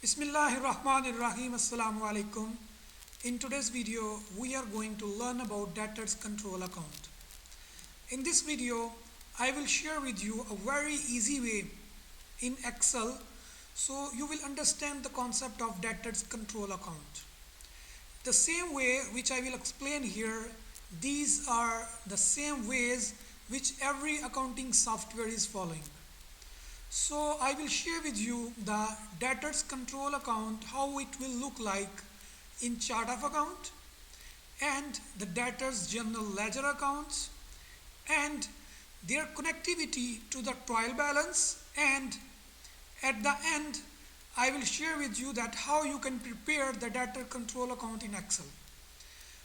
Bismillahirrahmanirrahim. Assalamu alaikum. In today's video, we are going to learn about Debtors Control Account. In this video, I will share with you a very easy way in Excel so you will understand the concept of Debtors Control Account. The same way which I will explain here, these are the same ways which every accounting software is following. So I will share with you the debtors control account, how it will look like in chart of account, and the debtors general ledger accounts, and their connectivity to the trial balance, and at the end I will share with you that how you can prepare the debtor control account in Excel.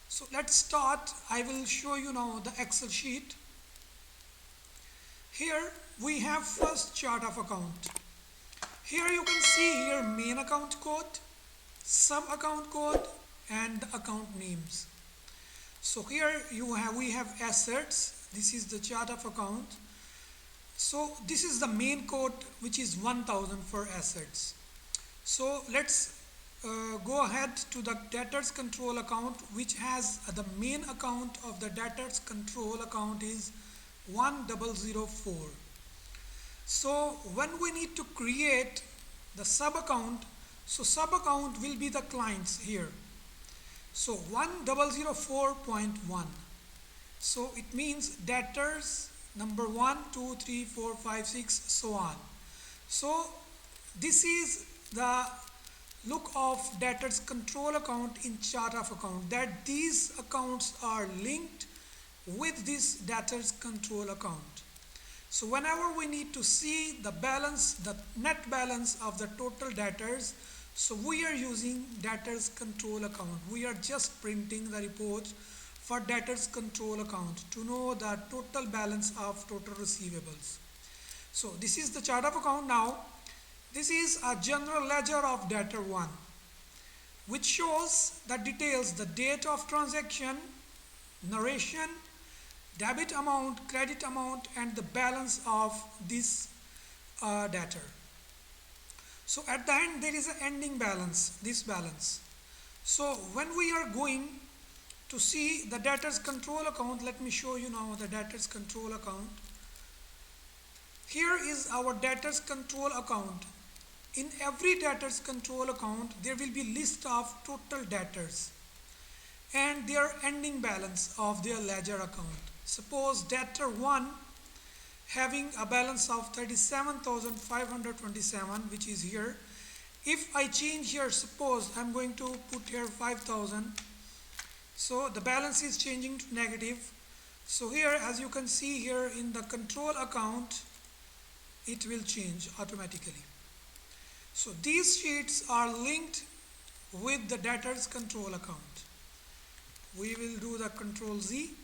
So let's start. I will show you now the Excel sheet. Here we have first chart of account. Here you can see here main account code, sub account code, and the account names. So here we have assets. This is the chart of account. So this is the main code, which is 1000 for assets. So let's go ahead to the debtors control account, which has the main account of the debtors control account is 1004. So when we need to create the sub account, so sub account will be the clients here. So 1004.1. So it means debtors number 1, 2, 3, 4, 5, 6, so on. So this is the look of debtors control account in chart of account, that these accounts are linked with this debtors control account. So whenever we need to see the balance, the net balance of the total debtors, so we are using debtors control account. We are just printing the report for debtors control account to know the total balance of total receivables. So this is the chart of account now. This is a general ledger of debtor 1, which shows the details, the date of transaction, narration, debit amount, credit amount, and the balance of this debtor. So at the end there is an ending balance, this balance. So when we are going to see the debtors control account, let me show you now the debtors control account. Here is our debtors control account. In every debtors control account, there will be list of total debtors and their ending balance of their ledger account. Suppose debtor 1 having a balance of 37,527, which is here. If I change here, suppose I'm going to put here 5,000. So the balance is changing to negative. So here, as you can see here in the control account, it will change automatically. So these sheets are linked with the debtors control account. We will do the control Z.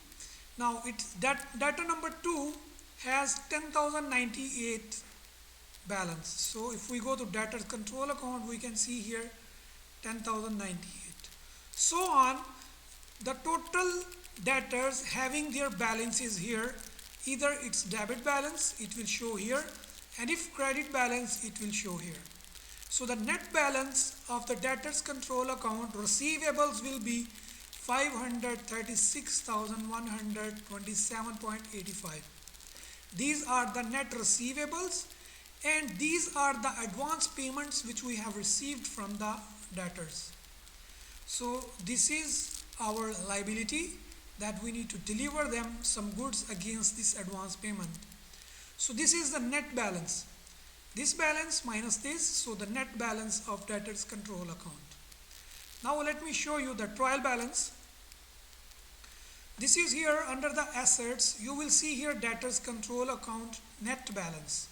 Now debtor number 2 has 10,098 balance. So if we go to debtors control account, we can see here 10,098. So on, the total debtors having their balances here, either it's debit balance, it will show here, and if credit balance, it will show here. So the net balance of the debtors control account, receivables will be 536,127.85. These are the net receivables, and these are the advance payments which we have received from the debtors. So this is our liability, that we need to deliver them some goods against this advance payment. So this is the net balance. This balance minus this, so the net balance of debtors control account. Now let me show you the trial balance. This is here under the assets. You will see here debtors control account net balance.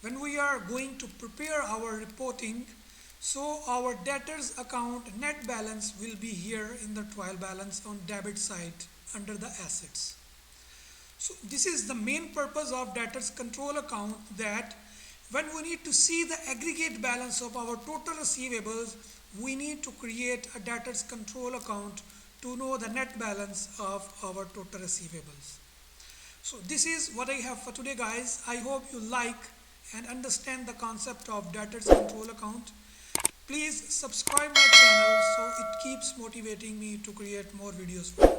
When we are going to prepare our reporting, so our debtors account net balance will be here in the trial balance on debit side under the assets. So this is the main purpose of debtors control account, that when we need to see the aggregate balance of our total receivables, we need to create a debtors control account to know the net balance of our total receivables. So this is what I have for today, guys. I hope you like and understand the concept of debtors control account, please subscribe my channel so it keeps motivating me to create more videos for you.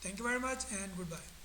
Thank you very much and goodbye.